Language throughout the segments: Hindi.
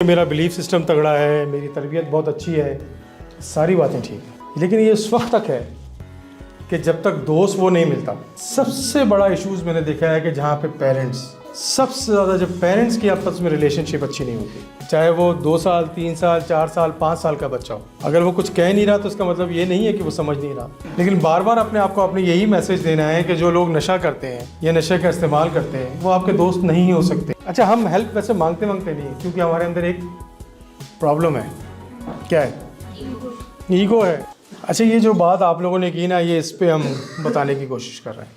मेरा बिलीफ सिस्टम तगड़ा है, मेरी तरबियत बहुत अच्छी है, सारी बातें ठीक हैं, लेकिन ये उस वक्त तक है कि जब तक दोस्त वो नहीं मिलता। सबसे बड़ा इश्यूज़ मैंने देखा है कि जहाँ पे पेरेंट्स, सबसे ज़्यादा जब पेरेंट्स की आपस में रिलेशनशिप अच्छी नहीं होती, चाहे वो 2 साल 3 साल 4 साल 5 साल का बच्चा हो, अगर वो कुछ कह नहीं रहा तो उसका मतलब ये नहीं है कि वो समझ नहीं रहा, लेकिन बार बार अपने आप को अपने यही मैसेज देना है कि जो लोग नशा करते हैं या नशे का इस्तेमाल करते हैं वो आपके दोस्त नहीं हो सकते। अच्छा, हम हेल्प वैसे मांगते नहीं, क्योंकि हमारे अंदर एक प्रॉब्लम है। क्या है? ईगो है। अच्छा, ये जो बात आप लोगों ने की ना, ये इस पे हम बताने की कोशिश कर रहे हैं।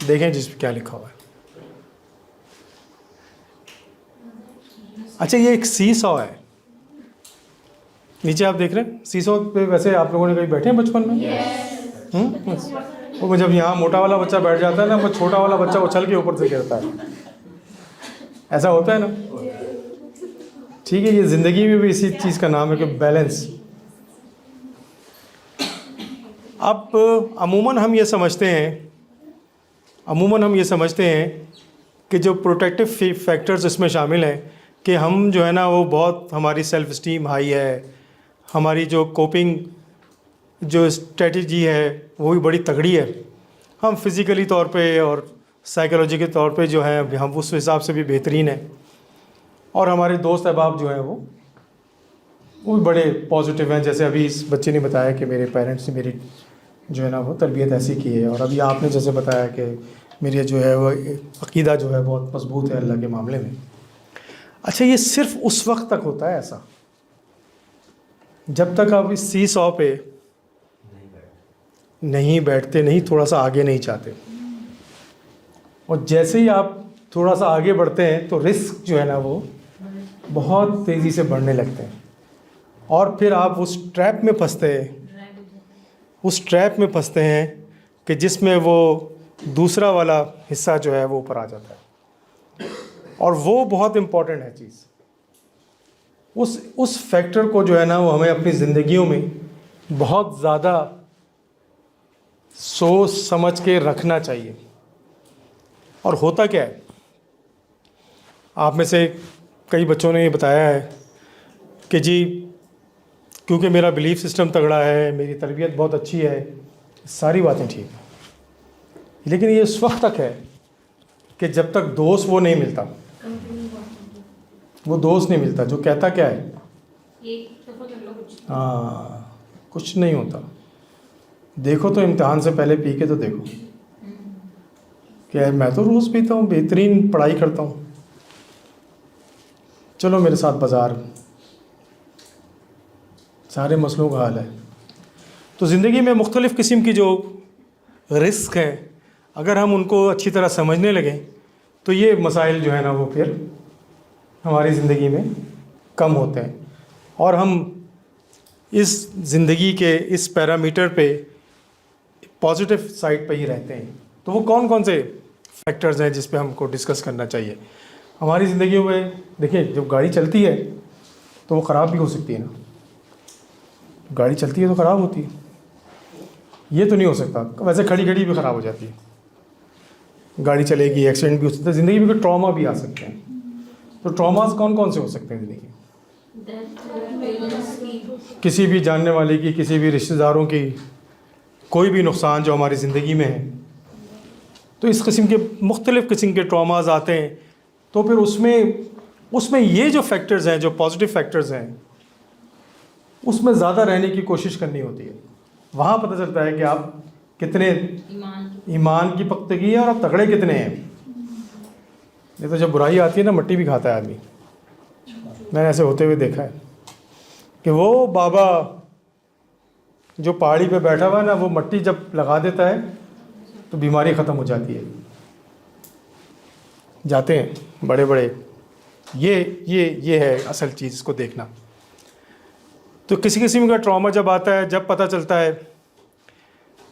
देखें जिस पे क्या लिखा हुआ है। अच्छा, ये एक सीसॉ है, नीचे आप देख रहे हैं। सीसॉ पे वैसे आप लोगों ने कहीं बैठे हैं बचपन में? वो जब यहाँ मोटा वाला बच्चा बैठ जाता है ना, वो छोटा वाला बच्चा उछल के ऊपर से गिरता है, ऐसा होता है ना? ठीक है, ये ज़िंदगी में भी इसी चीज़ का नाम है कि बैलेंस। अब अमूमन हम ये समझते हैं कि जो प्रोटेक्टिव फैक्टर्स इसमें शामिल हैं कि हम जो है ना वो बहुत, हमारी सेल्फ़ इस्टीम हाई है, हमारी जो कोपिंग जो स्ट्रेटजी है वो भी बड़ी तगड़ी है, हम फिज़िकली तौर पे और साइकोलॉजी के तौर पे जो है हम उस हिसाब से भी बेहतरीन हैं, और हमारे दोस्त अहबाब जो हैं वो भी बड़े पॉजिटिव हैं। जैसे अभी इस बच्चे ने बताया कि मेरे पेरेंट्स ने मेरी जो है ना वो तरबियत ऐसी की है, और अभी आपने जैसे बताया कि मेरी जो है वो अक़ीदा जो है बहुत मजबूत है अल्लाह के मामले में। अच्छा, ये सिर्फ़ उस वक्त तक होता है ऐसा जब तक आप इस सीसॉ पे नहीं बैठते, नहीं थोड़ा सा आगे नहीं जाते, और जैसे ही आप थोड़ा सा आगे बढ़ते हैं तो रिस्क जो है ना वो बहुत तेज़ी से बढ़ने लगते हैं, और फिर आप उस ट्रैप में फंसते हैं कि जिसमें वो दूसरा वाला हिस्सा जो है वो ऊपर आ जाता है, और वो बहुत इम्पॉर्टेंट है चीज़। उस फैक्टर को जो है ना वो हमें अपनी ज़िंदगियों में बहुत ज़्यादा सोच समझ के रखना चाहिए। और होता क्या है, आप में से कई बच्चों ने ये बताया है कि जी क्योंकि मेरा बिलीफ सिस्टम तगड़ा है, मेरी तरबियत बहुत अच्छी है, सारी बातें ठीक हैं, लेकिन ये उस वक्त तक है कि जब तक दोस्त वो नहीं मिलता, वो दोस्त नहीं मिलता जो कहता क्या है, हाँ कुछ नहीं होता। देखो तो इम्तिहान से पहले पी के तो देखो, क्या है, मैं तो रोज़ पीता हूँ, बेहतरीन पढ़ाई करता हूँ, चलो मेरे साथ बाज़ार, सारे मसलों का हाल है। तो ज़िंदगी में मुख्तलिफ़ किस्म की जो रिस्क हैं, अगर हम उनको अच्छी तरह समझने लगें तो ये मसाइल जो है ना वो फिर हमारी ज़िंदगी में कम होते हैं, और हम इस ज़िंदगी के इस पैरामीटर पे पॉजिटिव साइड पे ही रहते हैं। तो वो कौन कौन से फैक्टर्स हैं जिस पे हमको डिस्कस करना चाहिए हमारी ज़िंदगियों में? देखिए, जब गाड़ी चलती है तो वो ख़राब भी हो सकती है ना, गाड़ी चलती है तो ख़राब होती है, ये तो नहीं हो सकता। वैसे खड़ी खड़ी भी ख़राब हो जाती है, गाड़ी चलेगी, एक्सीडेंट भी हो सकता है, ज़िंदगी में कोई ट्रॉमा भी आ सकते हैं। तो ट्रॉमास कौन कौन से हो सकते हैं ज़िंदगी? किसी भी जानने वाले की, किसी भी रिश्तेदारों की, कोई भी नुकसान जो हमारी ज़िंदगी में है, तो इस किस्म के मुख्तलिफ़ किस्म के ट्रॉमास आते हैं। तो फिर उसमें ये जो फैक्टर्स हैं, जो पॉजिटिव फैक्टर्स हैं, उसमें ज़्यादा रहने की कोशिश करनी होती है। वहाँ पता चलता है कि आप कितने ईमान की पख्तगी है और आप तगड़े कितने हैं। ये तो जब बुराई आती है ना, मट्टी भी खाता है आदमी। मैंने ऐसे होते हुए देखा है कि वो बाबा जो पहाड़ी पे बैठा हुआ है ना, वो मट्टी जब लगा देता है तो बीमारी ख़त्म हो जाती है। जाते हैं बड़े बड़े, ये है असल चीज़, इसको देखना। तो किसी किस्म का ट्रॉमा जब आता है, जब पता चलता है,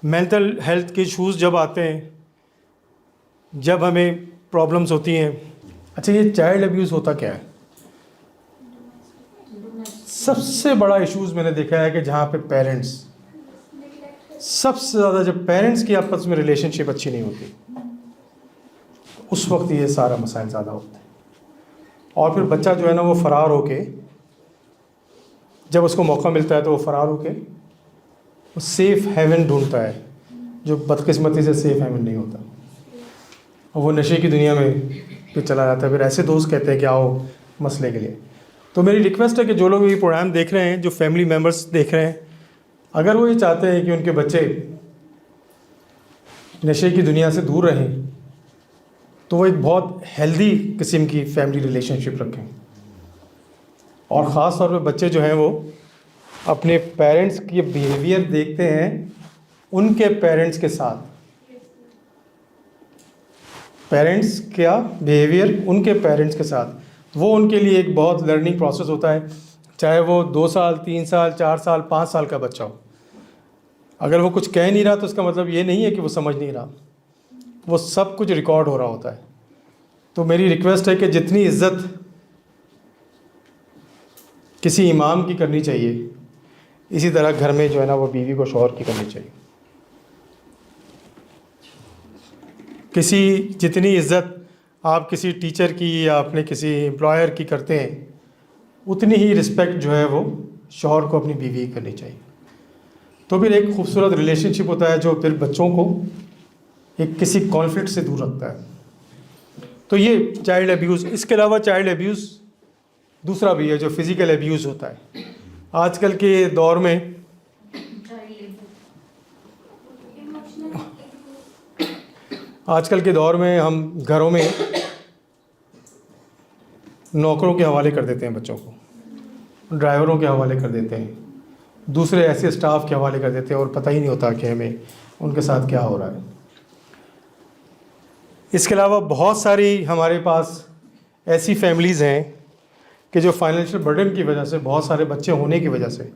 मेंटल हेल्थ के इशूज़ जब आते हैं, जब हमें प्रॉब्लम्स होती हैं। अच्छा, ये चाइल्ड अब्यूज़ होता क्या है? सबसे बड़ा इश्यूज़ मैंने देखा है कि जहाँ पे पेरेंट्स, सबसे ज़्यादा जब पेरेंट्स की आपस में रिलेशनशिप अच्छी नहीं होती, उस वक्त ये सारा मसाइल ज़्यादा होता है। और फिर बच्चा जो है ना वो फ़रार होके, जब उसको मौका मिलता है तो वो फ़रार होके वो सेफ़ हेवन ढूंढता है, जो बदकिस्मती से सेफ़ हेवन नहीं होता, और वो नशे की दुनिया में फिर चला जाता है। फिर ऐसे दोस्त कहते हैं कि आओ मसले के लिए। तो मेरी रिक्वेस्ट है कि जो लोग ये प्रोग्राम देख रहे हैं, जो फैमिली मेम्बर्स देख रहे हैं, अगर वो ये चाहते हैं कि उनके बच्चे नशे की दुनिया से दूर रहें, तो वो एक बहुत हेल्दी किस्म की फैमिली रिलेशनशिप रखें। और ख़ास तौर पे बच्चे जो हैं वो अपने पेरेंट्स की बिहेवियर देखते हैं उनके पेरेंट्स के साथ, पेरेंट्स क्या बिहेवियर उनके पेरेंट्स के साथ, वो उनके लिए एक बहुत लर्निंग प्रोसेस होता है। चाहे वो 2 साल, 3 साल, 4 साल, 5 साल का बच्चा हो, अगर वो कुछ कह नहीं रहा तो उसका मतलब ये नहीं है कि वो समझ नहीं रहा, वो सब कुछ रिकॉर्ड हो रहा होता है। तो मेरी रिक्वेस्ट है कि जितनी इज़्ज़त किसी इमाम की करनी चाहिए, इसी तरह घर में जो है ना वो बीवी को शौहर की करनी चाहिए। जितनी इज़्ज़त आप किसी टीचर की या अपने किसी एम्प्लॉयर की करते हैं, उतनी ही रिस्पेक्ट जो है वो शौहर को अपनी बीवी की करनी चाहिए। तो फिर एक खूबसूरत रिलेशनशिप होता है जो फिर बच्चों को एक किसी कॉन्फ्लिक्ट से दूर रखता है। तो ये चाइल्ड अब्यूज़, इसके अलावा चाइल्ड अब्यूज़ दूसरा भी है जो फिज़िकल अब्यूज़ होता है। आजकल के दौर में हम घरों में नौकरों के हवाले कर देते हैं बच्चों को, ड्राइवरों के हवाले कर देते हैं, दूसरे ऐसे स्टाफ के हवाले कर देते हैं, और पता ही नहीं होता कि हमें उनके साथ क्या हो रहा है। इसके अलावा बहुत सारी हमारे पास ऐसी फैमिलीज़ हैं कि जो फाइनेंशियल बर्डन की वजह से, बहुत सारे बच्चे होने की वजह से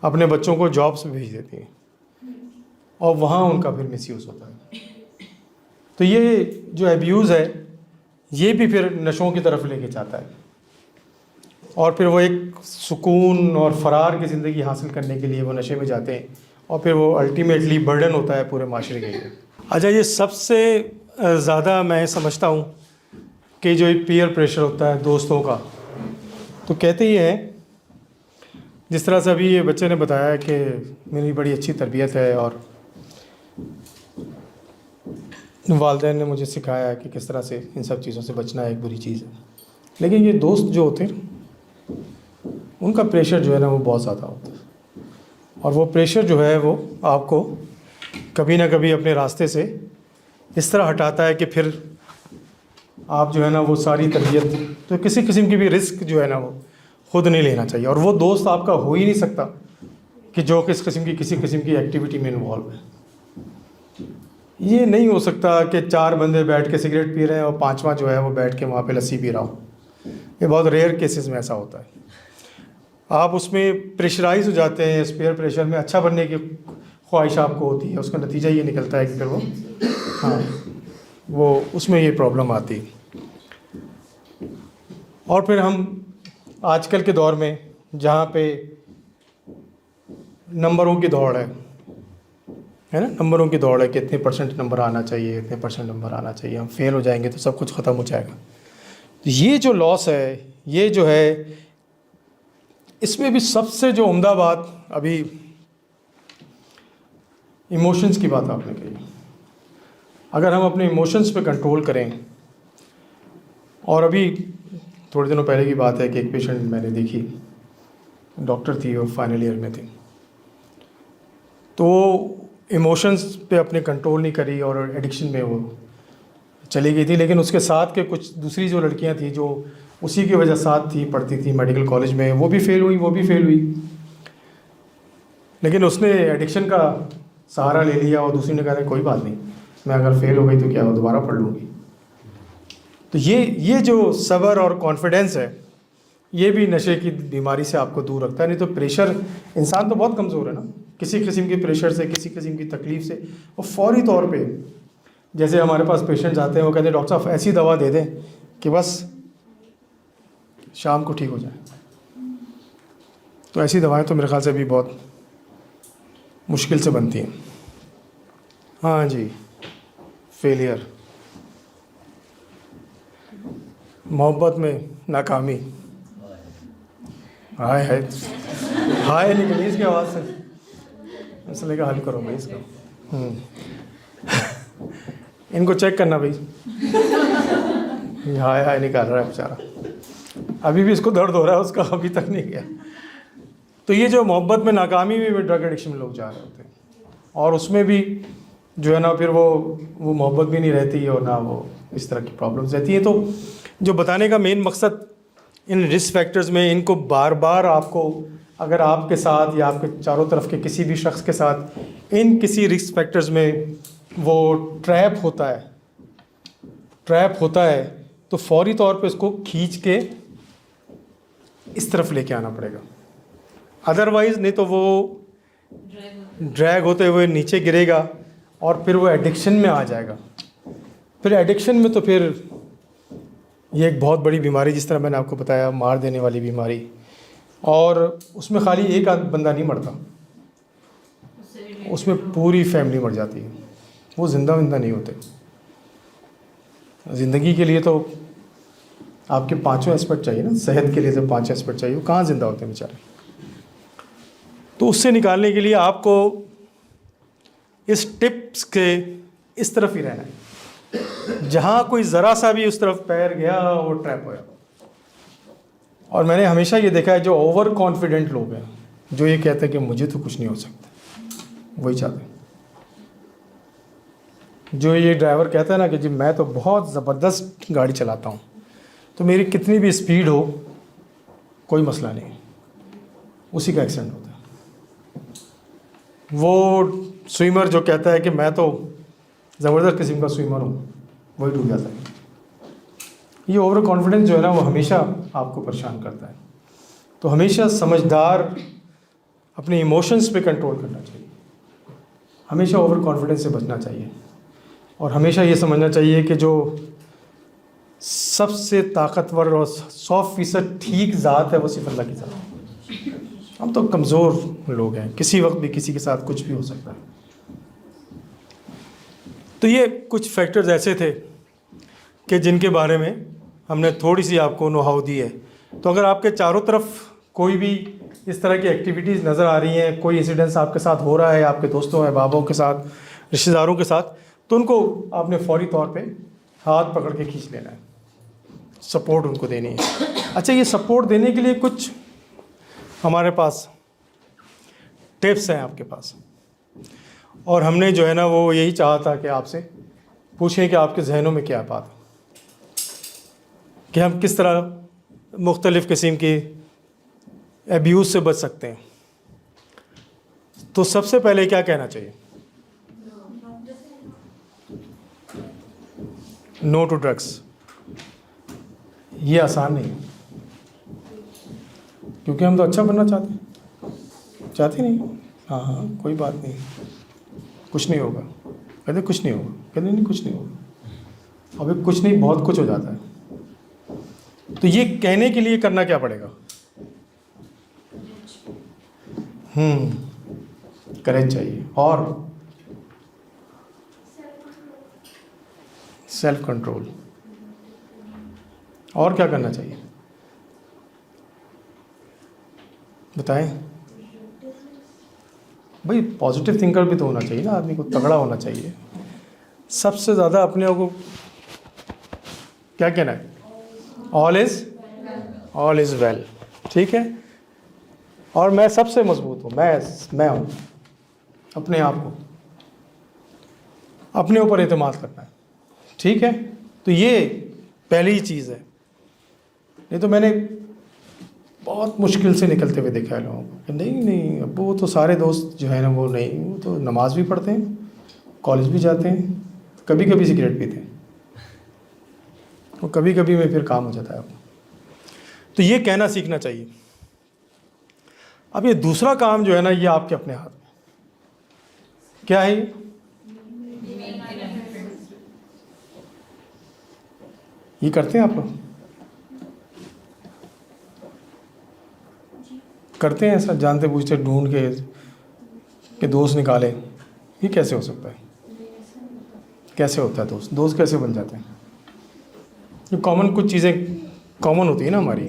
अपने बच्चों को जॉब्स में भेज देती हैं, और वहाँ उनका फिर मिसयूज़ होता है। तो ये जो एब्यूज़ है ये भी फिर नशों की तरफ लेके जाता है, और फिर वो एक सुकून और फ़रार की ज़िंदगी हासिल करने के लिए वो नशे में जाते हैं, और फिर वो अल्टीमेटली बर्डन होता है पूरे माशरे के लिए। अच्छा, ये सबसे ज़्यादा मैं समझता हूँ कि जो एक पीयर प्रेशर होता है दोस्तों का, तो कहते ही हैं, जिस तरह से अभी ये बच्चे ने बताया कि मेरी बड़ी अच्छी तरबियत है और वालिदैन ने मुझे सिखाया कि किस तरह से इन सब चीज़ों से बचना एक बुरी चीज़ है, लेकिन ये दोस्त जो होते हैं उनका प्रेशर जो है ना वो बहुत ज़्यादा होता है, और वो प्रेशर जो है वो आपको कभी ना कभी अपने रास्ते से इस तरह हटाता है कि फिर आप जो है ना वो सारी तरबियत, तो किसी किस्म की भी रिस्क जो है ना वो खुद नहीं लेना चाहिए। और वो दोस्त आपका हो ही नहीं सकता कि जो किसी किस्म की एक्टिविटी में इन्वॉल्व है। ये नहीं हो सकता कि 4 बंदे बैठ के सिगरेट पी रहे हैं और 5वां जो है वो बैठ के वहाँ पे लस्सी पी रहा हो। ये बहुत रेयर केसेस में ऐसा होता है। आप उसमें प्रेशराइज हो जाते हैं, इस पेयर प्रेशर में अच्छा बनने की ख्वाहिश आपको होती है, उसका नतीजा ये निकलता है कि फिर वो उसमें ये प्रॉब्लम आती है। और फिर हम आजकल के दौर में जहाँ पे नंबरों की दौड़ है ना, नंबरों की दौड़ है कि इतने % नंबर आना चाहिए, इतने % नंबर आना चाहिए, हम फेल हो जाएंगे तो सब कुछ ख़त्म हो जाएगा। तो ये जो लॉस है, ये जो है, इसमें भी सबसे जो उम्दा बात, अभी इमोशंस की बात आपने कही, अगर हम अपने इमोशंस पे कंट्रोल करें, और अभी थोड़े दिनों पहले की बात है कि एक पेशेंट मैंने देखी, डॉक्टर थी, वो फाइनल ईयर में थी, तो इमोशंस पे अपने कंट्रोल नहीं करी और एडिक्शन में वो चली गई थी। लेकिन उसके साथ के कुछ दूसरी जो लड़कियां थी जो उसी की वजह साथ थी, पढ़ती थी मेडिकल कॉलेज में, वो भी फेल हुई। लेकिन उसने एडिक्शन का सहारा ले लिया, और दूसरी ने कहा कोई बात नहीं, मैं अगर फेल हो गई तो क्या, वो दोबारा पढ़ लूँगी। तो ये जो सब्र और कॉन्फिडेंस है, ये भी नशे की बीमारी से आपको दूर रखता है। नहीं तो प्रेशर, इंसान तो बहुत कमज़ोर है ना, किसी किस्म के प्रेशर से, किसी किस्म की तकलीफ़ से वो फौरी तौर पे, जैसे हमारे पास पेशेंट्स आते हैं, वो कहते हैं डॉक्टर साहब ऐसी दवा दे दें कि बस शाम को ठीक हो जाए। तो ऐसी दवाएं तो मेरे ख्याल से अभी बहुत मुश्किल से बनती हैं। हाँ जी, फेलियर, मोहब्बत में नाकामी। हाय हाय हाय निकली इसकी आवाज़ से। मसले का हल करो भाई इसका। इनको चेक करना भाई। हाय हाय निकाल रहा है बेचारा, अभी भी इसको दर्द हो रहा है उसका, अभी तक नहीं गया। तो ये जो मोहब्बत में नाकामी में भी ड्रग एडिक्शन में लोग जा रहे होते हैं, और उसमें भी जो है ना फिर वो मोहब्बत भी नहीं रहती और ना वो इस तरह की प्रॉब्लम्स रहती हैं। तो जो बताने का मेन मकसद इन रिस्क फैक्टर्स में, इनको बार बार आपको, अगर आपके साथ या आपके चारों तरफ के किसी भी शख्स के साथ इन किसी रिस्क फैक्टर्स में वो ट्रैप होता है तो फौरी तौर पे उसको खींच के इस तरफ लेके आना पड़ेगा। अदरवाइज़ नहीं तो वो ड्रैग होते हुए नीचे गिरेगा और फिर वो एडिक्शन में आ जाएगा। फिर एडिक्शन में तो फिर ये एक बहुत बड़ी बीमारी, जिस तरह मैंने आपको बताया, मार देने वाली बीमारी। और उसमें खाली एक आध बंदा नहीं मरता, उसमें पूरी फैमिली मर जाती है। वो जिंदा नहीं होते। ज़िंदगी के लिए तो आपके पांचों एस्पेक्ट चाहिए ना, सेहत के लिए तो 5 एस्पेक्ट चाहिए, वो कहाँ ज़िंदा होते हैं बेचारे। तो उससे निकालने के लिए आपको इस टिप्स के इस तरफ ही रहना है। जहाँ कोई ज़रा सा भी उस तरफ पैर गया वो ट्रैप होया। और मैंने हमेशा ये देखा है, जो ओवर कॉन्फिडेंट लोग हैं, जो ये कहते हैं कि मुझे तो कुछ नहीं हो सकता, वही चाहते हैं। जो ये ड्राइवर कहता है ना कि जी मैं तो बहुत ज़बरदस्त गाड़ी चलाता हूँ, तो मेरी कितनी भी स्पीड हो कोई मसला नहीं, उसी का एक्सीडेंट होता है। वो स्विमर जो कहता है कि मैं तो ज़बरदस्त किस्म का स्विमर हूँ, वही डूब जाता है। ये ओवर कॉन्फिडेंस जो है ना, वो हमेशा आपको परेशान करता है। तो हमेशा समझदार अपने इमोशंस पे कंट्रोल करना चाहिए, हमेशा ओवर कॉन्फिडेंस से बचना चाहिए, और हमेशा ये समझना चाहिए कि जो सबसे ताकतवर और 100% ठीक ज़ात है वो सिर्फ अल्लाह की ज़ात है। हम तो कमज़ोर लोग हैं, किसी वक्त भी किसी के साथ कुछ भी हो सकता है। तो ये कुछ फैक्टर्स ऐसे थे कि जिनके बारे में हमने थोड़ी सी आपको नो-हाउ दी है। तो अगर आपके चारों तरफ कोई भी इस तरह की एक्टिविटीज़ नज़र आ रही हैं, कोई इंसिडेंस आपके साथ हो रहा है, आपके दोस्तों अहबाबों के साथ, रिश्तेदारों के साथ, तो उनको आपने फौरी तौर पे हाथ पकड़ के खींच लेना है, सपोर्ट उनको देनी है। अच्छा, ये सपोर्ट देने के लिए कुछ हमारे पास टिप्स हैं आपके पास, और हमने जो है ना वो यही चाहा था कि आपसे पूछें कि आपके जहनों में क्या बात है, कि हम किस तरह मुख्तलिफ़ किस्म की एब्यूज़ से बच सकते हैं। तो सबसे पहले क्या कहना चाहिए? No to drugs. ये आसान नहीं है, क्योंकि हम तो अच्छा बनना चाहते नहीं। हाँ कोई बात नहीं, कुछ नहीं होगा, कहते कुछ नहीं होगा, कहते नहीं कुछ नहीं होगा। अभी कुछ नहीं, बहुत कुछ हो जाता है। तो ये कहने के लिए करना क्या पड़ेगा? करेज चाहिए, और सेल्फ कंट्रोल। और क्या करना चाहिए बताएं भाई? पॉजिटिव थिंकर भी तो होना चाहिए ना, आदमी को तगड़ा होना चाहिए। सबसे ज़्यादा अपने को क्या कहना है? All is well. ठीक है, और मैं सबसे मजबूत हूँ, मैं हूँ। अपने आप को, अपने ऊपर एतमाद करना है। ठीक है, तो ये पहली ही चीज़ है। नहीं तो मैंने बहुत मुश्किल से निकलते हुए देखा है लोगों को कि नहीं अब वो तो सारे दोस्त जो है ना वो नहीं, वो तो नमाज भी पढ़ते हैं, कॉलेज भी जाते हैं, कभी कभी सिगरेट पीते हैं, वो कभी कभी में फिर काम हो जाता है। तो ये कहना सीखना चाहिए। अब ये दूसरा काम जो है ना, ये आपके अपने हाथ में। क्या है ये करते हैं आप लोग? करते हैं ऐसा जानते बूझते ढूंढ के दोस्त निकाले? ये कैसे हो सकता है? कैसे होता है दोस्त कैसे बन जाते हैं? ये कॉमन कुछ चीज़ें कॉमन होती है ना हमारी,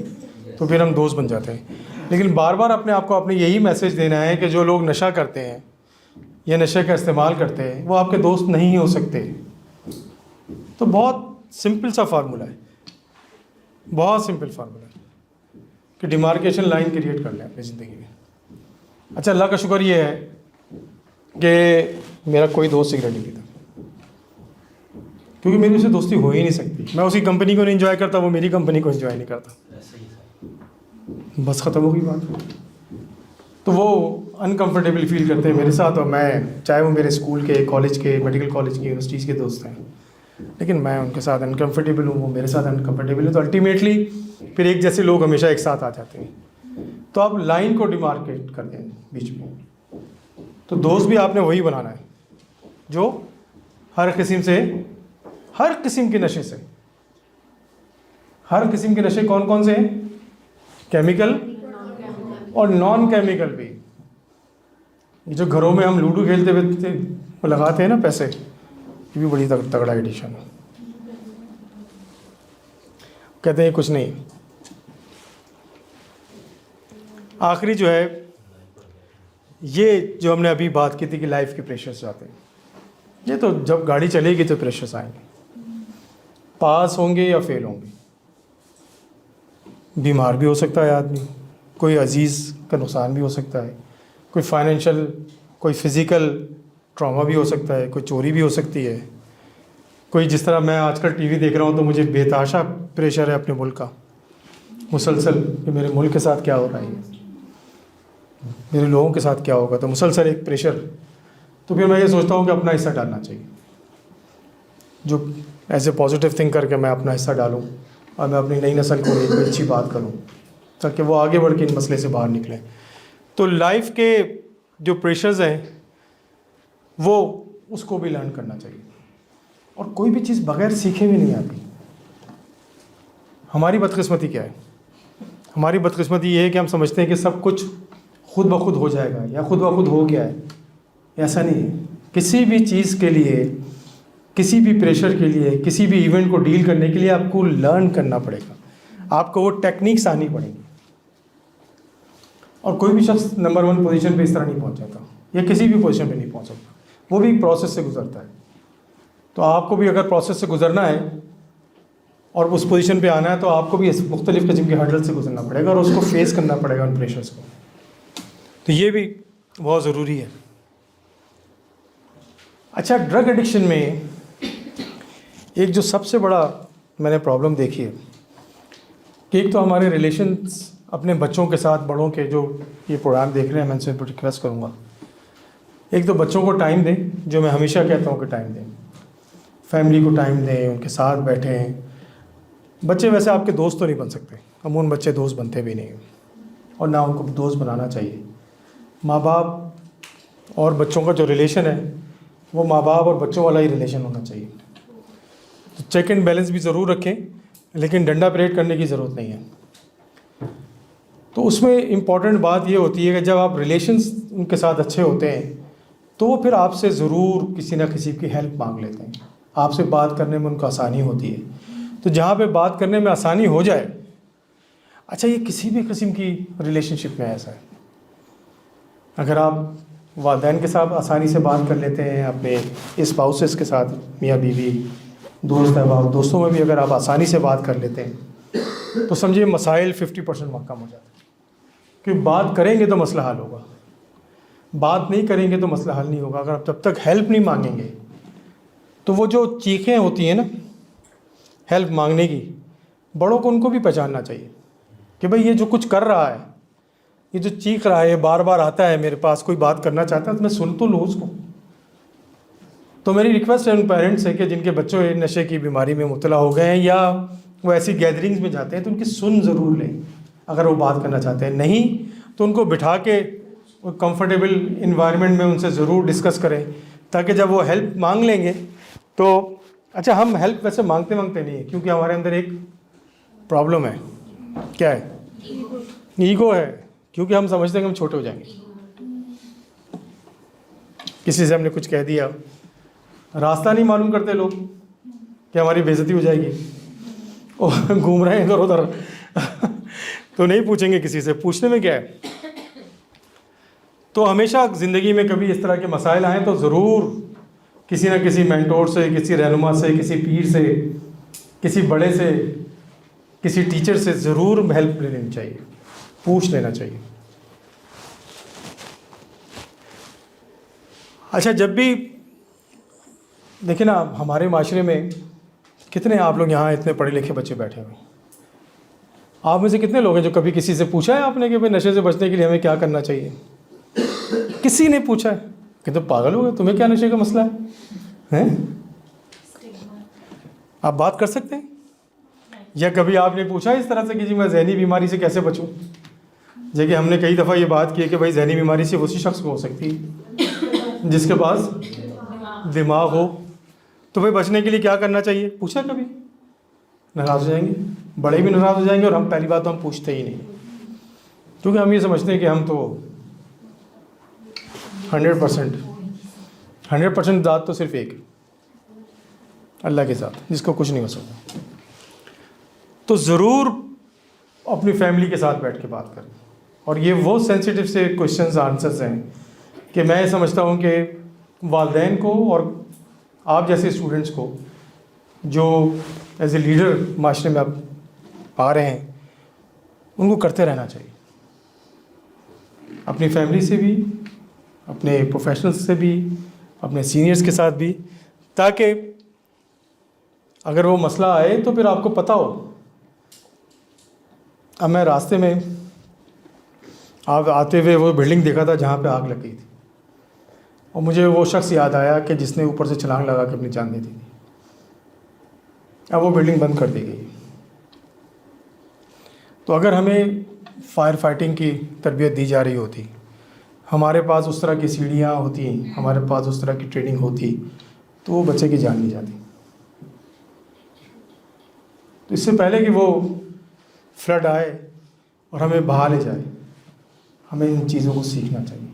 तो फिर हम दोस्त बन जाते हैं। लेकिन बार बार अपने आप को आपने यही मैसेज देना है कि जो लोग नशा करते हैं या नशे का इस्तेमाल करते हैं वो आपके दोस्त नहीं हो सकते। तो बहुत सिंपल सा फार्मूला है, बहुत सिंपल फार्मूला है कि डिमार्केशन लाइन क्रिएट कर लें अपनी ज़िंदगी में। अच्छा, अल्लाह का शुक्र ये है कि मेरा कोई दोस्त सिगरेट नहीं पीता, क्योंकि मेरी उससे दोस्ती हो ही नहीं सकती। मैं उसी कंपनी को नहीं एंजॉय करता, वो मेरी कंपनी को एंजॉय नहीं करता, बस ख़त्म हो गई बात। तो वो अनकंफर्टेबल फील करते हैं मेरे साथ, और मैं, चाहे वो मेरे स्कूल के, कॉलेज के, मेडिकल कॉलेज के, यूनिवर्सिटीज़ के दोस्त हैं, लेकिन मैं उनके साथ अनकंफर्टेबल हूँ, वो मेरे साथ अनकंफर्टेबल है। तो अल्टीमेटली फिर एक जैसे लोग हमेशा एक साथ आ जाते हैं। तो आप लाइन को डिमार्केट कर दें बीच में। तो दोस्त भी आपने वही बनाना है जो हर किस्म के नशे से, हर किस्म के नशे कौन कौन से हैं? केमिकल और नॉन केमिकल भी। ये जो घरों में हम लूडो खेलते हुए वो लगाते हैं ना पैसे, ये भी बड़ी तगड़ा एडिशन है। कहते हैं कुछ नहीं। आखिरी जो है, ये जो हमने अभी बात की थी कि लाइफ के प्रेशर्स आते हैं, ये तो जब गाड़ी चलेगी तो प्रेशर्स आएंगे, पास होंगे या फेल होंगे। बीमार भी हो सकता है आदमी, कोई अजीज़ का नुकसान भी हो सकता है, कोई फाइनेंशियल, कोई फिज़िकल ट्रॉमा भी हो सकता है, कोई चोरी भी हो सकती है, कोई जिस तरह मैं आजकल टीवी देख रहा हूँ तो मुझे बेतहाशा प्रेशर है अपने मुल्क का, मुसलसल कि मेरे मुल्क के साथ क्या हो रहा है, मेरे लोगों के साथ क्या होगा, तो मुसलसल एक प्रेशर। तो फिर मैं ये सोचता हूँ कि अपना हिस्सा डालना चाहिए, जो ऐसे पॉजिटिव थिंक करके मैं अपना हिस्सा डालूँ और मैं अपनी नई नस्ल को एक अच्छी बात करूँ ताकि वो आगे बढ़ के इन मसले से बाहर निकलें। तो लाइफ के जो प्रेशर्स हैं वो उसको भी लर्न करना चाहिए, और कोई भी चीज़ बगैर सीखे भी नहीं आती। हमारी बदकिस्मती क्या है? हमारी बदकिस्मती ये है कि हम समझते हैं कि सब कुछ खुद ब खुद हो जाएगा या खुद ब खुद हो गया है। ऐसा नहीं है। किसी भी चीज़ के लिए, किसी भी प्रेशर के लिए, किसी भी इवेंट को डील करने के लिए आपको लर्न करना पड़ेगा, आपको वो टेक्निक्स आनी पड़ेंगी। और कोई भी शख्स नंबर 1 पोजीशन पे इस तरह नहीं पहुंच जाता, या किसी भी पोजीशन पे नहीं पहुंच सकता, वो भी प्रोसेस से गुजरता है। तो आपको भी अगर प्रोसेस से गुजरना है और उस पोजीशन पे आना है तो आपको भी मुख्तलिफ़ किस्म के हर्डल से गुजरना पड़ेगा और उसको फेस करना पड़ेगा, उन प्रेशर्स को। तो ये भी बहुत ज़रूरी है। अच्छा, ड्रग एडिक्शन में एक जो सबसे बड़ा मैंने प्रॉब्लम देखी है कि एक तो हमारे रिलेशंस अपने बच्चों के साथ, बड़ों के जो ये प्रोग्राम देख रहे हैं, मैं उनसे रिक्वेस्ट करूँगा, एक तो बच्चों को टाइम दें, जो मैं हमेशा कहता हूँ कि टाइम दें, फैमिली को टाइम दें, उनके साथ बैठें। बच्चे वैसे आपके दोस्त तो नहीं बन सकते, अमूमन बच्चे दोस्त बनते भी नहीं और ना उनको दोस्त बनाना चाहिए। माँ बाप और बच्चों का जो रिलेशन है वो माँ बाप और बच्चों वाला ही रिलेशन होना चाहिए। तो चेक एंड बैलेंस भी ज़रूर रखें, लेकिन डंडा परेड करने की ज़रूरत नहीं है। तो उसमें इम्पॉर्टेंट बात ये होती है कि जब आप रिलेशंस उनके साथ अच्छे होते हैं तो वो फिर आपसे ज़रूर किसी ना किसी की हेल्प मांग लेते हैं, आपसे बात करने में उनको आसानी होती है। तो जहाँ पे बात करने में आसानी हो जाए, अच्छा ये किसी भी किस्म की रिलेशनशिप में ऐसा है, अगर आप वालिदैन के साथ आसानी से बात कर लेते हैं, अपने स्पाउसेस के साथ, मियाँ बीवी, दोस्त अहबाब, दोस्तों में भी अगर आप आसानी से बात कर लेते हैं तो समझिए मसाइल 50% कम हो जाते हैं। क्योंकि बात करेंगे तो मसला हल होगा, बात नहीं करेंगे तो मसला हल नहीं होगा। अगर आप जब तक हेल्प नहीं मांगेंगे तो वो जो चीखें होती हैं ना हेल्प मांगने की, बड़ों को उनको भी पहचानना चाहिए कि भाई ये जो कुछ कर रहा है, ये जो चीख रहा है, ये बार बार आता है मेरे पास, कोई बात करना चाहता है तो मैं सुन तो लूँ उसको। तो मेरी रिक्वेस्ट है उन पेरेंट्स से कि जिनके बच्चे नशे की बीमारी में मुब्तला हो गए हैं या वो ऐसी गैदरिंग्स में जाते हैं तो उनकी सुन ज़रूर लें अगर वो बात करना चाहते हैं। नहीं तो उनको बिठा के कंफर्टेबल इन्वायरमेंट में उनसे ज़रूर डिस्कस करें, ताकि जब वो हेल्प मांग लेंगे तो अच्छा, हम हेल्प वैसे मांगते नहीं है, क्योंकि हमारे अंदर एक प्रॉब्लम है। क्या है? ईगो है, क्योंकि हम समझते हैं कि हम छोटे हो जाएंगे। किसी से हमने कुछ कह दिया, रास्ता नहीं मालूम करते लोग कि हमारी बेइज्जती हो जाएगी, और घूम रहे हैं इधर उधर तो नहीं पूछेंगे किसी से, पूछने में क्या है। तो हमेशा ज़िंदगी में कभी इस तरह के मसाइल आएँ तो ज़रूर किसी न किसी मेंटोर से, किसी रहनुमा से, किसी पीर से, किसी बड़े से, किसी टीचर से ज़रूर हेल्प ले लेनी चाहिए, पूछ लेना चाहिए। अच्छा, जब भी देखिए ना, हमारे माशरे में कितने आप लोग यहाँ इतने पढ़े लिखे बच्चे बैठे हुए, आप में से कितने लोग हैं जो कभी किसी से पूछा है आपने कि भाई नशे से बचने के लिए हमें क्या करना चाहिए? किसी ने पूछा है कि तो पागल हो गए, तुम्हें क्या नशे का मसला है? आप बात कर सकते हैं? या कभी आपने पूछा इस तरह से कि जी मैं जहनी बीमारी से कैसे बचूं? जबकि हमने कई दफ़ा ये बात की है कि भाई जहनी बीमारी से उसी शख्स को हो सकती है जिसके पास दिमाग हो। तो भाई बचने के लिए क्या करना चाहिए? पूछा कभी? नाराज़ हो जाएंगे, बड़े भी नाराज़ हो जाएंगे, और हम पहली बात तो हम पूछते ही नहीं, क्योंकि हम ये समझते हैं कि हम तो 100% ज़ात तो सिर्फ एक है, अल्लाह के साथ, जिसको कुछ नहीं हो सकता। तो ज़रूर अपनी फैमिली के साथ बैठ के बात करें। और ये वो सेंसिटिव से क्वेश्चंस आंसर्स हैं कि मैं समझता हूँ कि वालिदैन को और आप जैसे स्टूडेंट्स को जो एज ए लीडर माशरे में आप आ रहे हैं, उनको करते रहना चाहिए, अपनी फैमिली से भी, अपने प्रोफेशनल्स से भी, अपने सीनियर्स के साथ भी, ताकि अगर वो मसला आए तो फिर आपको पता हो। अब मैं रास्ते में आप आते हुए वो बिल्डिंग देखा था जहाँ पे आग लग गई थी, और मुझे वो शख्स याद आया कि जिसने ऊपर से छलांग लगा के अपनी जान दे दी थी। अब वो बिल्डिंग बंद कर दी गई। तो अगर हमें फायर फाइटिंग की तरबियत दी जा रही होती, हमारे पास उस तरह की सीढ़ियाँ होती, हमारे पास उस तरह की ट्रेनिंग होती, तो वो बच्चे की जान नहीं जाती। तो इससे पहले कि वो फ्लड आए और हमें बहा ले जाए, हमें इन चीज़ों को सीखना चाहिए।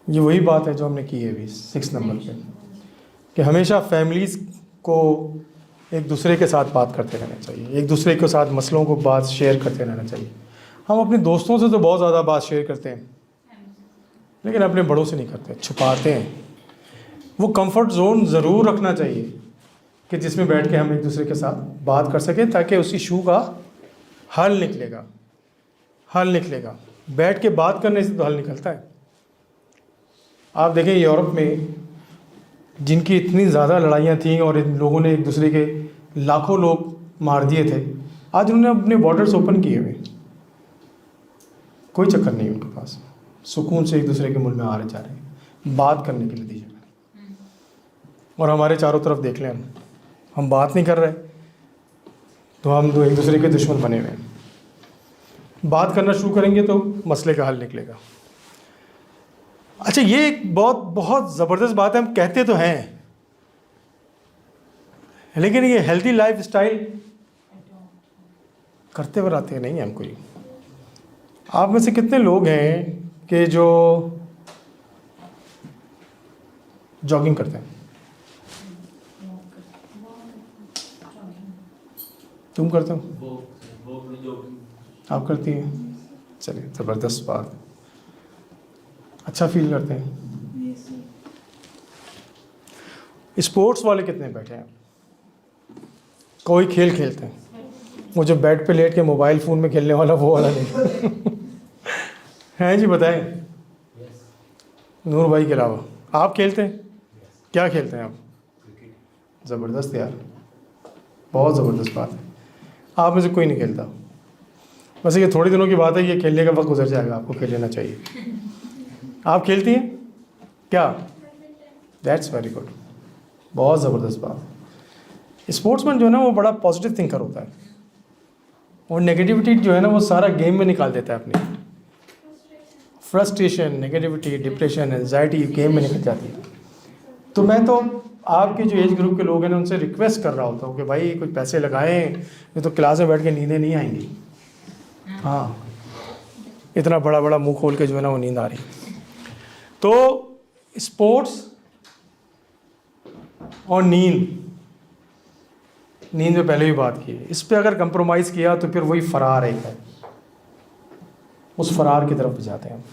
ये वही बात है जो हमने की है अभी 6 नंबर पे, कि हमेशा फैमिलीज़ को एक दूसरे के साथ बात करते रहना चाहिए, एक दूसरे के साथ मसलों को बात शेयर करते रहना चाहिए। हम अपने दोस्तों से तो बहुत ज़्यादा बात शेयर करते हैं, लेकिन अपने बड़ों से नहीं करते, छुपाते हैं। वो कंफर्ट जोन ज़रूर रखना चाहिए कि जिसमें बैठ के हम एक दूसरे के साथ बात कर सकें, ताकि उस इशू का हल निकलेगा। बैठ के बात करने से तो हल निकलता है। आप देखें यूरोप में जिनकी इतनी ज़्यादा लड़ाइयाँ थीं और इन लोगों ने एक दूसरे के लाखों लोग मार दिए थे, आज उन्होंने अपने बॉर्डर्स ओपन किए हुए, कोई चक्कर नहीं उनके पास, सुकून से एक दूसरे के मुल्क में आ रहे जा रहे हैं, बात करने के लिए दी जगह। और हमारे चारों तरफ देख लें, हम बात नहीं कर रहे तो हम दो एक दूसरे के दुश्मन बने हुए हैं। बात करना शुरू करेंगे तो मसले का हल निकलेगा। अच्छा, ये एक बहुत ज़बरदस्त बात है, हम कहते तो हैं, लेकिन ये हेल्दी लाइफ स्टाइल करते बनाते नहीं हैं हम कोई। आप में से कितने लोग हैं कि जो जॉगिंग करते हैं? तुम करते हो? आप करती हैं? चलिए, ज़बरदस्त बात, अच्छा फील करते हैं। स्पोर्ट्स वाले कितने बैठे हैं? कोई खेल खेलते हैं? वो जो बेड पे लेट के मोबाइल फ़ोन में खेलने वाला, वो वाला नहीं हैं जी? बताएं। नूर भाई के अलावा आप खेलते हैं? क्या खेलते हैं आप? ज़बरदस्त यार, बहुत ज़बरदस्त बात है। आप में से कोई नहीं खेलता? वैसे ये थोड़े दिनों की बात है, ये खेलने का वक्त गुजर जाएगा, आपको खेल लेना चाहिए। आप खेलती हैं क्या? दैट्स वेरी गुड, बहुत ज़बरदस्त बात है। स्पोर्ट्समैन जो है ना, वो बड़ा पॉजिटिव थिंकर होता है, और नेगेटिविटी जो है ना, वो सारा गेम में निकाल देता है। अपनी frustration, negativity, depression, anxiety game में निकल जाती है। तो मैं तो आपके जो एज ग्रुप के लोग हैं ना, उनसे रिक्वेस्ट कर रहा होता हूँ कि भाई कुछ पैसे लगाएं, नहीं तो क्लास में बैठ के नींदें नहीं आएंगी। हाँ, इतना बड़ा मुंह खोल के जो है ना वो नींद आ रही। तो स्पोर्ट्स और नींद में पहले भी बात की है। इस पे अगर कंप्रोमाइज़ किया तो फिर वही फरार है, उस फरार की तरफ जाते हैं हम।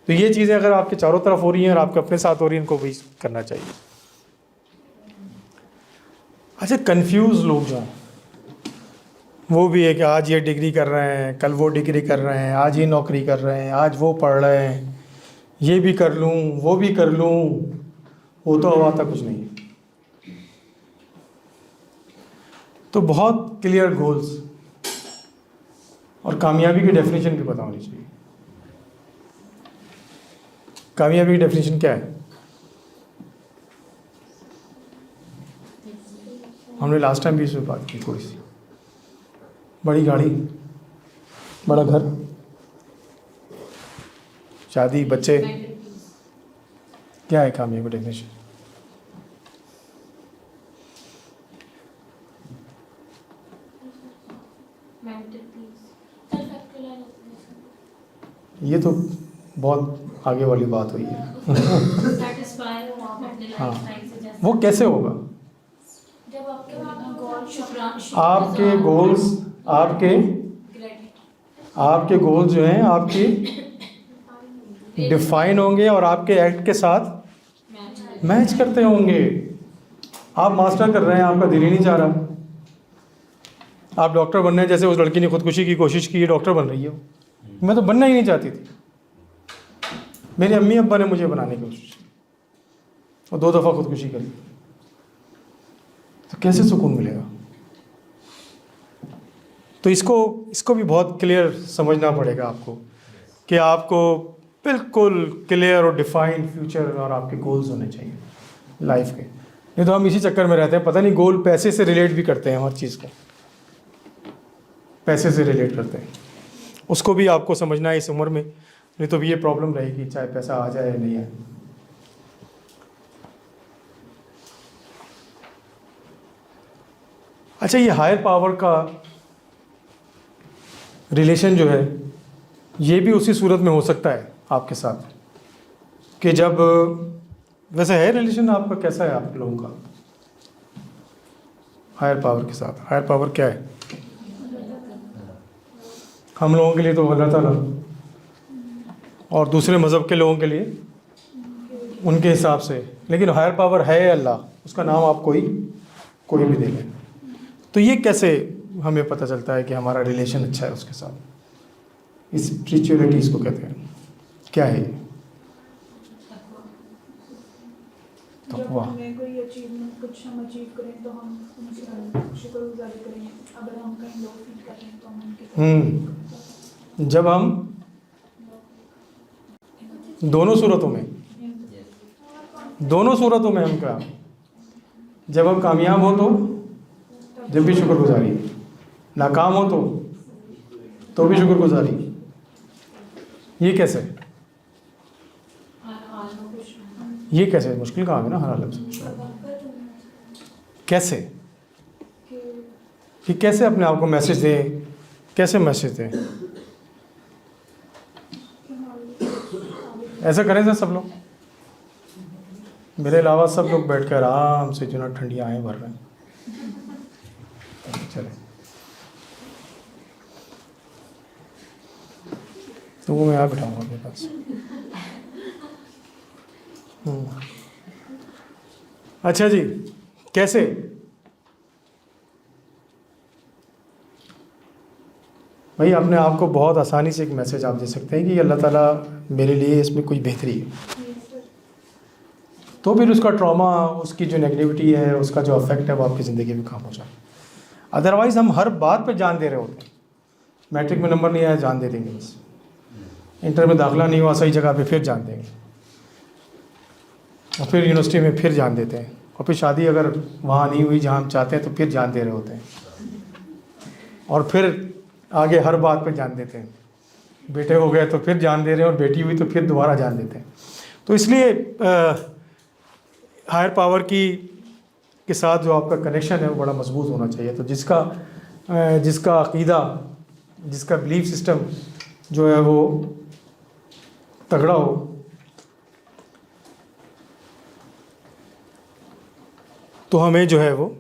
तो ये चीज़ें अगर आपके चारों तरफ हो रही हैं और आपके अपने साथ हो रही हैं, इनको भी करना चाहिए। अच्छा, कंफ्यूज लोग जो हैं वो भी है कि आज ये डिग्री कर रहे हैं, कल वो डिग्री कर रहे हैं, आज ये नौकरी कर रहे हैं, आज वो पढ़ रहे हैं, ये भी कर लूँ वो भी कर लूँ, वो तो आता कुछ नहीं है। तो बहुत क्लियर गोल्स और कामयाबी की डेफिनेशन भी पता होनी चाहिए। कामयाबी की डेफिनेशन क्या है? हमने लास्ट टाइम भी इस पर बात की थोड़ी सी। बड़ी गाड़ी, बड़ा घर, शादी, बच्चे, क्या है कामयाबी की डेफिनेशन? ये तो बहुत आगे वाली बात हुई है। हाँ, वो कैसे होगा? आपके गोल्स, आपके गोल्स जो हैं आपके डिफाइन होंगे और आपके एक्ट के साथ मैच करते होंगे। आप मास्टर कर रहे हैं, आपका दिल ही नहीं चाह रहा। आप डॉक्टर बनने, जैसे उस लड़की ने खुदकुशी की कोशिश की, डॉक्टर बन रही हो। मैं तो बनना ही नहीं चाहती थी, मेरे अम्मी अब्बा ने मुझे बनाने की कोशिश की और 2 दफ़ा खुदकुशी करी। तो कैसे सुकून मिलेगा? तो इसको भी बहुत क्लियर समझना पड़ेगा आपको कि आपको बिल्कुल क्लियर और डिफाइंड फ्यूचर और आपके गोल्स होने चाहिए लाइफ के। नहीं तो हम इसी चक्कर में रहते हैं, पता नहीं गोल पैसे से रिलेट भी करते हैं, हर चीज़ को पैसे से रिलेट करते हैं। उसको भी आपको समझना है इस उम्र में, नहीं तो भी ये प्रॉब्लम रहेगी, चाहे पैसा आ जाए या नहीं आए। अच्छा, ये हायर पावर का रिलेशन जो है, ये भी उसी सूरत में हो सकता है आपके साथ कि जब, वैसे है रिलेशन आपका कैसा है आप लोगों का हायर पावर के साथ? हायर पावर क्या है? हम लोगों के लिए तो अल्लाह ताला, और दूसरे मज़हब के लोगों के लिए उनके हिसाब से, लेकिन हायर पावर है अल्लाह, उसका नाम आप कोई भी दे लें। तो ये कैसे हमें पता चलता है कि हमारा रिलेशन अच्छा है उसके साथ? स्पिरिचुअलिटी इसको कहते हैं। क्या है ये? तकवा। हमें कोई अचीवमेंट, कुछ हम अचीव करें तो हम उनकी शुक्रगुजारी करें। अगर हम कहीं लो फील कर रहे हैं तो हम उनके जब हम दोनों सूरतों में हम क्या, जब हम कामयाब हो तो जब भी शुक्रगुजारी, नाकाम हो तो भी शुक्रगुजारी। ये कैसे? ये कैसे? मुश्किल काम है ना हर हालत से। कैसे कि कैसे अपने आप को मैसेज दें? कैसे मैसेज दें? ऐसा करें सर सब लोग, मेरे अलावा सब लोग बैठकर आराम से जो ना ठंडी आएँ भर रहे हैं। चले तो वो मैं यहाँ बिठाऊँगा अपने पास। अच्छा जी, कैसे? भाई अपने आप को बहुत आसानी से एक मैसेज आप दे सकते हैं कि अल्लाह ताला मेरे लिए इसमें कोई बेहतरी है। तो फिर उसका ट्रॉमा, उसकी जो नेगेटिविटी है, उसका जो अफेक्ट है, वो आपकी ज़िंदगी में काम हो जाए। अदरवाइज़ हम हर बात पे जान दे रहे होते हैं। मैट्रिक में नंबर नहीं आया, जान दे देंगे बस। इंटर में दाखिला नहीं हुआ सही जगह पे, फिर जान देंगे। और फिर यूनिवर्सिटी में फिर जान देते हैं। और फिर शादी अगर वहाँ नहीं हुई जहाँ हम चाहते हैं तो फिर जान दे रहे होते हैं। और फिर आगे हर बात पे जान देते हैं। बेटे हो गए तो फिर जान दे रहे हैं, और बेटी हुई तो फिर दोबारा जान देते हैं। तो इसलिए हायर पावर के साथ जो आपका कनेक्शन है वो बड़ा मजबूत होना चाहिए। तो जिसका अक़ीदा, जिसका बिलीफ सिस्टम जो है वो तगड़ा हो, तो हमें जो है वो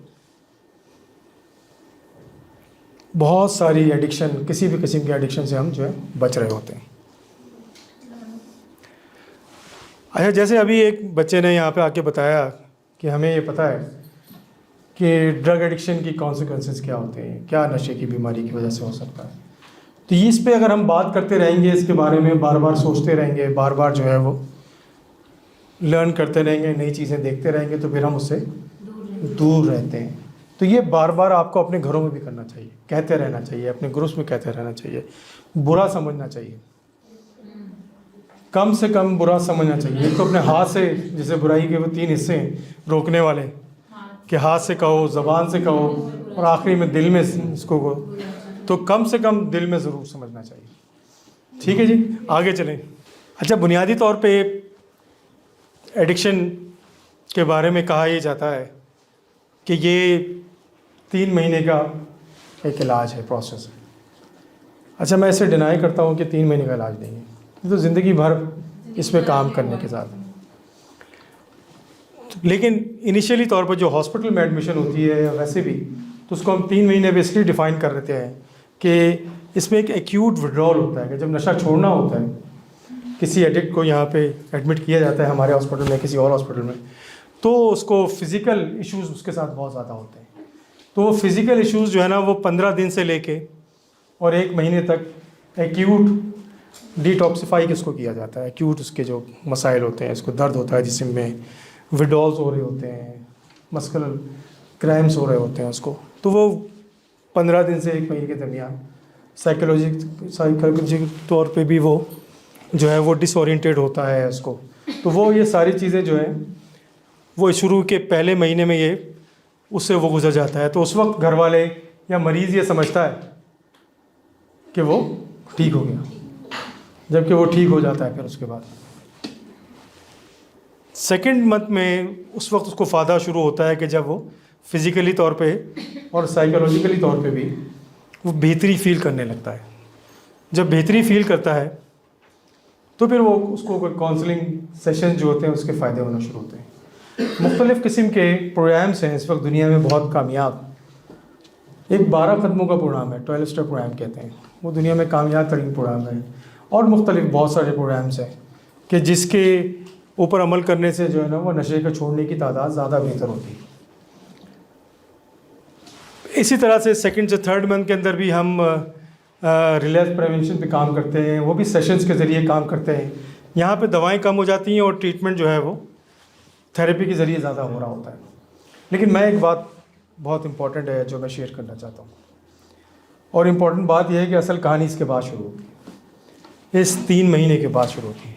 बहुत सारी एडिक्शन, किसी भी किस्म की एडिक्शन से हम जो है बच रहे होते हैं। अच्छा, जैसे अभी एक बच्चे ने यहाँ पे आके बताया कि हमें ये पता है कि ड्रग एडिक्शन की कॉन्सिक्वेंसेस क्या होते हैं, क्या नशे की बीमारी की वजह से हो सकता है। तो इस पे अगर हम बात करते रहेंगे, इसके बारे में बार बार सोचते रहेंगे, बार बार जो है वो लर्न करते रहेंगे, नई चीज़ें देखते रहेंगे, तो फिर हम उससे दूर रहते हैं। तो ये बार बार आपको अपने घरों में भी करना चाहिए, कहते रहना चाहिए, अपने ग्रुप्स में कहते रहना चाहिए, बुरा समझना चाहिए, कम से कम बुरा समझना चाहिए। एक तो अपने हाथ से, जैसे बुराई के वो 3 हिस्से हैं रोकने वाले, कि हाथ से कहो, ज़बान से कहो, और आखिरी में दिल में इसको कहो। तो कम से कम दिल में ज़रूर समझना चाहिए। ठीक है जी, आगे चलें। अच्छा, बुनियादी तौर पे एडिक्शन के बारे में कहा यह जाता है कि ये 3 महीने का एक इलाज है, प्रोसेस है। अच्छा, मैं इसे डिनाई करता हूँ कि 3 महीने का इलाज नहीं है, ये तो ज़िंदगी भर इस पर काम करने के साथ। लेकिन इनिशियली तौर पर जो हॉस्पिटल में एडमिशन होती है या वैसे भी, तो उसको हम 3 महीने बेसिकली डिफ़ाइन कर देते हैं कि इसमें एक एक्यूट विड्रॉल होता है कि जब नशा छोड़ना होता है, किसी एडिक्ट को यहाँ पे एडमिट किया जाता है हमारे हॉस्पिटल में, किसी और हॉस्पिटल में, तो उसको फिज़िकल इश्यूज़ उसके साथ बहुत ज़्यादा होते हैं। तो वो फिज़िकल इश्यूज़ जो है ना, वो 15 दिन से लेके और 1 महीने तक एक्यूट डिटॉक्सिफाई किसको किया जाता है। एक्यूट उसके जो मसाइल होते हैं, इसको दर्द होता है जिस्म में, विड्रॉल्स हो रहे होते हैं, मस्कुलर क्रैम्स हो रहे होते हैं उसको, तो वो 15 दिन से 1 महीने के दरमियान साइकोलॉजिक तौर पे भी वो जो है वो डिसोरिएंटेड होता है उसको। तो वो ये सारी चीज़ें जो हैं वो शुरू के पहले महीने में ये उससे वो गुजर जाता है। तो उस वक्त घर वाले या मरीज़ ये समझता है कि वो ठीक हो गया, जबकि वो ठीक हो जाता है फिर उसके बाद सेकेंड मंथ में। उस वक्त उसको फ़ायदा शुरू होता है कि जब वो फिज़िकली तौर पे और साइकोलॉजिकली तौर पे भी वो बेहतरी फील करने लगता है। जब बेहतरी फील करता है तो फिर वो उसको कोई काउंसलिंग सेशन जो होते हैं उसके फ़ायदे होना शुरू होते हैं। मुख्तलिफ़ किस्म के प्रोग्राम्स हैं इस वक्त दुनिया में बहुत कामयाब। एक 12 कदमों का प्रोग्राम है, 12 स्टेप प्रोग्राम कहते हैं, वो दुनिया में कामयाब तरीन प्रोग्राम है। और मुख्तलिफ बहुत सारे प्रोग्राम्स हैं कि जिसके ऊपर अमल करने से जो है ना वो नशे को छोड़ने की तादाद ज़्यादा बेहतर होती है। इसी तरह से सेकंड से थर्ड मंथ के अंदर भी हम रिलैप्स प्रिवेंशन पे काम करते हैं, वो भी सेशंस के ज़रिए काम करते हैं। यहाँ पे दवाएं कम हो जाती हैं और ट्रीटमेंट जो है वो थेरेपी के ज़रिए ज़्यादा हो रहा होता है। लेकिन मैं एक बात बहुत इम्पॉर्टेंट है जो मैं शेयर करना चाहता हूँ, और इम्पॉर्टेंट बात यह है कि असल कहानी इसके बाद शुरू होती है, इस 3 महीने के बाद शुरू होती है,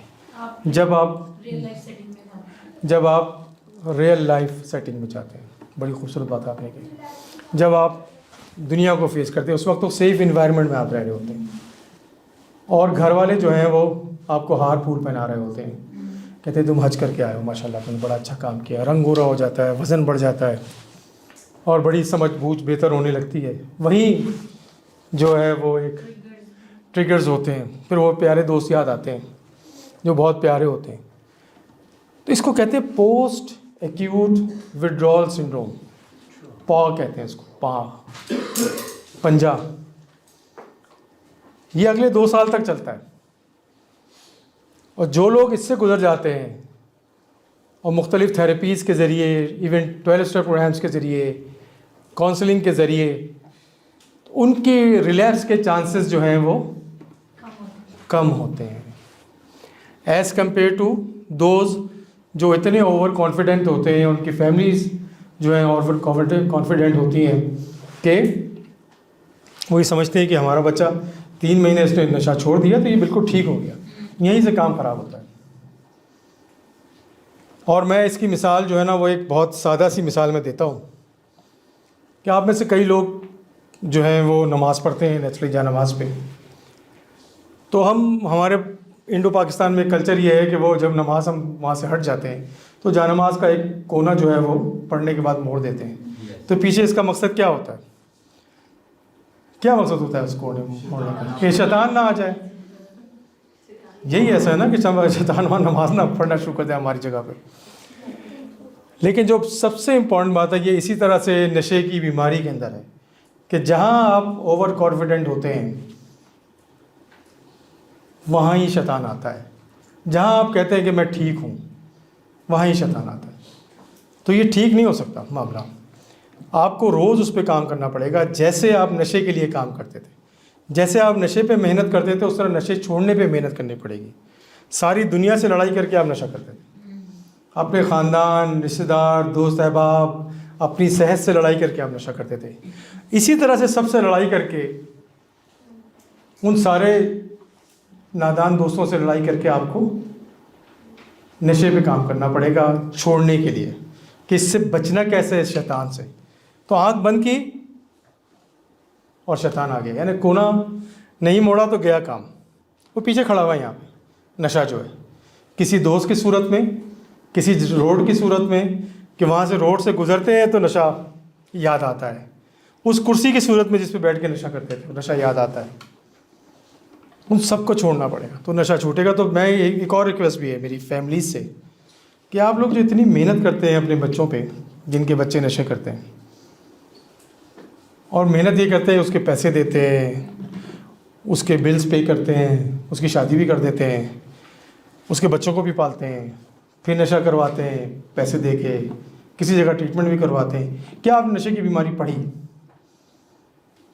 जब आप रियल लाइफ सेटिंग में जाते हैं। बड़ी खूबसूरत बात आपने की। जब आप दुनिया को फेस करते हैं उस वक्त तो सेफ इन्वायरमेंट में आप रह रहे होते हैं, और घर वाले जो हैं वो आपको हार फूल पहना रहे होते हैं, कहते हैं तुम हज करके आए हो, माशाल्लाह तुमने बड़ा अच्छा काम किया, रंग गोरा हो जाता है, वज़न बढ़ जाता है और बड़ी समझ बूझ बेहतर होने लगती है। वहीं जो है वो एक ट्रिगर्स होते हैं, फिर वो प्यारे दोस्त याद आते हैं जो बहुत प्यारे होते हैं। तो इसको कहते हैं पोस्ट एक्यूट विड्रॉल सिंड्रोम, पा कहते हैं इसको, पा पंजा। ये अगले 2 साल तक चलता है, और जो लोग इससे गुजर जाते हैं और मुख्तलिफ़ थेरेपीज़ के ज़रिए, इवन 12 स्टेप प्रोग्राम्स के ज़रिए, काउंसलिंग के ज़रिए, उनके रिलैप्स के चांसेस जो हैं वो कम होते हैं एज़ कम्पेयर टू दोज जो इतने ओवर कॉन्फिडेंट होते हैं, उनकी फैमिलीज़ जो हैं ओवर कॉन्फिडेंट होती हैं कि वो ये समझते हैं कि हमारा बच्चा 3 महीने इसने नशा छोड़ दिया तो ये बिल्कुल ठीक हो गया। यहीं से काम ख़राब होता है। और मैं इसकी मिसाल जो है ना वो एक बहुत सादा सी मिसाल में देता हूँ कि आप में से कई लोग जो हैं वो नमाज़ पढ़ते हैं नेचुरली जा नमाज़ पे, तो हमारे इंडो पाकिस्तान में कल्चर ये है कि वो जब नमाज हम वहाँ से हट जाते हैं तो जा नमाज का एक कोना जो है वो पढ़ने के बाद मोड़ देते हैं। तो पीछे इसका मकसद क्या होता है, क्या मकसद होता है उस कोने मोड़ने का, कि शैतान ना आ जाए। यही ऐसा है ना कि शैतान वहाँ नमाज ना पढ़ना शुरू कर दे हमारी जगह पे। लेकिन जो सबसे इम्पॉर्टेंट बात है, ये इसी तरह से नशे की बीमारी के अंदर है कि जहाँ आप ओवर कॉन्फिडेंट होते हैं वहाँ ही शैतान आता है। जहाँ आप कहते हैं कि मैं ठीक हूँ, वहाँ ही शैतान आता है। तो ये ठीक नहीं हो सकता मामला। आपको रोज़ उस पर काम करना पड़ेगा, जैसे आप नशे के लिए काम करते थे, जैसे आप नशे पे मेहनत करते थे, उस तरह नशे छोड़ने पे मेहनत करनी पड़ेगी। सारी दुनिया से लड़ाई करके आप नशा करते थे, अपने ख़ानदान, रिश्तेदार, दोस्त अहबाब, अपनी सेहत से लड़ाई करके आप नशा करते थे। इसी तरह से सबसे लड़ाई करके, उन सारे नादान दोस्तों से लड़ाई करके आपको नशे पे काम करना पड़ेगा छोड़ने के लिए, कि इससे बचना कैसे है शैतान से। तो आँख बंद की और शैतान आ गया, यानी कोना नहीं मोड़ा तो गया काम। वो पीछे खड़ा हुआ यहाँ पे नशा जो है, किसी दोस्त की सूरत में, किसी रोड की सूरत में, कि वहाँ से रोड से गुजरते हैं तो नशा याद आता है, उस कुर्सी की सूरत में जिस पे बैठ के नशा करते थे नशा याद आता है। उन सबको छोड़ना पड़ेगा तो नशा छूटेगा। तो मैं एक और रिक्वेस्ट भी है मेरी फैमिली से, कि आप लोग जो इतनी मेहनत करते हैं अपने बच्चों पे, जिनके बच्चे नशे करते हैं, और मेहनत ये करते हैं, उसके पैसे देते हैं, उसके बिल्स पे करते हैं, उसकी शादी भी कर देते हैं, उसके बच्चों को भी पालते हैं, फिर नशा करवाते हैं पैसे दे के, किसी जगह ट्रीटमेंट भी करवाते हैं। क्या आप नशे की बीमारी पढ़ी?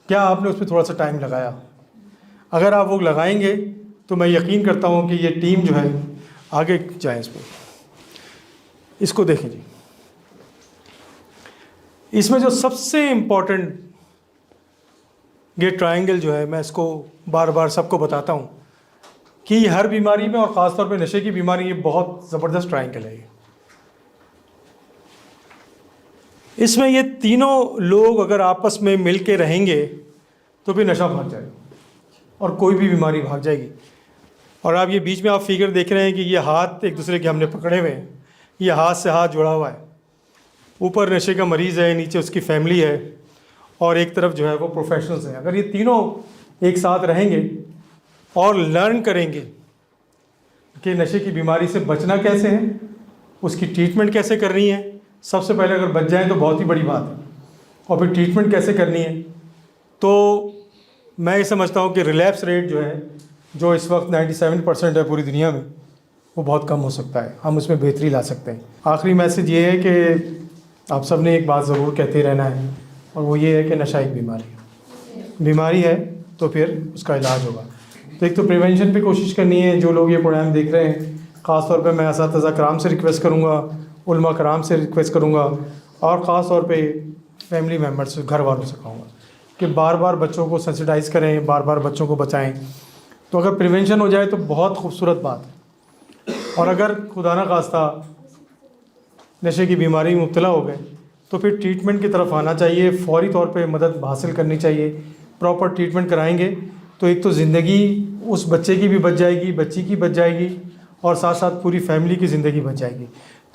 क्या आपने उस पर थोड़ा सा टाइम लगाया? अगर आप वो लगाएंगे तो मैं यकीन करता हूँ कि ये टीम जो है आगे जाए इस पर। इसको देखें जी, इसमें जो सबसे इम्पोर्टेंट ये ट्रायंगल जो है, मैं इसको बार बार सबको बताता हूँ कि हर बीमारी में, और ख़ास तौर पे नशे की बीमारी, ये बहुत ज़बरदस्त ट्रायंगल है। इसमें ये तीनों लोग अगर आपस में मिल के रहेंगे तो भी नशा भाग जाएगा और कोई भी बीमारी भाग जाएगी। और आप ये बीच में आप फिगर देख रहे हैं कि ये हाथ एक दूसरे के हमने पकड़े हुए हैं, ये हाथ से हाथ जुड़ा हुआ है। ऊपर नशे का मरीज़ है, नीचे उसकी फैमिली है, और एक तरफ जो है वो प्रोफेशनल्स हैं। अगर ये तीनों एक साथ रहेंगे और लर्न करेंगे कि नशे की बीमारी से बचना कैसे है, उसकी ट्रीटमेंट कैसे करनी है, सबसे पहले अगर बच जाएँ तो बहुत ही बड़ी बात है, और फिर ट्रीटमेंट कैसे करनी है, तो मैं ये समझता हूँ कि रिलैप्स रेट जो है, जो इस वक्त 97% है पूरी दुनिया में, वो बहुत कम हो सकता है। हम उसमें बेहतरी ला सकते हैं। आखिरी मैसेज ये है कि आप सब ने एक बात ज़रूर कहते रहना है, और वो ये है कि नशा एक बीमारी है तो फिर उसका इलाज होगा। तो एक तो प्रिवेंशन पे कोशिश करनी है। जो लोग ये प्रोग्राम देख रहे हैं, ख़ास तौर पे मैं असातिज़ा कराम से रिक्वेस्ट करूँगा, उलमा कराम से रिक्वेस्ट करूँगा, और ख़ास तौर पे फैमिली मेम्बर्स, घर वालों से कहूँगा कि बार बार बच्चों को सेंसिटाइज़ करें, बार बार बच्चों को बचाएं। तो अगर प्रिवेंशन हो जाए तो बहुत खूबसूरत बात है। और अगर खुदा न खास्ता नशे की बीमारी में मुब्तला हो गए तो फिर ट्रीटमेंट की तरफ आना चाहिए, फौरी तौर पे मदद हासिल करनी चाहिए। प्रॉपर ट्रीटमेंट कराएंगे तो एक तो ज़िंदगी उस बच्चे की भी बच जाएगी, बच्ची की बच जाएगी, और साथ साथ पूरी फैमिली की ज़िंदगी बच जाएगी।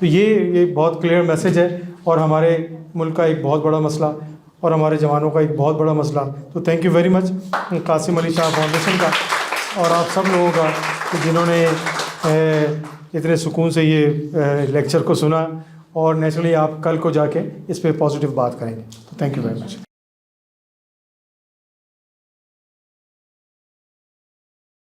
तो ये बहुत क्लियर मैसेज है, और हमारे मुल्क का एक बहुत बड़ा मसला, और हमारे जवानों का एक बहुत बड़ा मसला। तो thank you very much Kasim Ali Shah foundation का और आप सब लोगों का, कि जिन्होंने इतने सुकून से ये लेक्चर को सुना, और नेचुरली आप कल को जाके इस पे पॉजिटिव बात करेंगे। तो थैंक यू वेरी मच।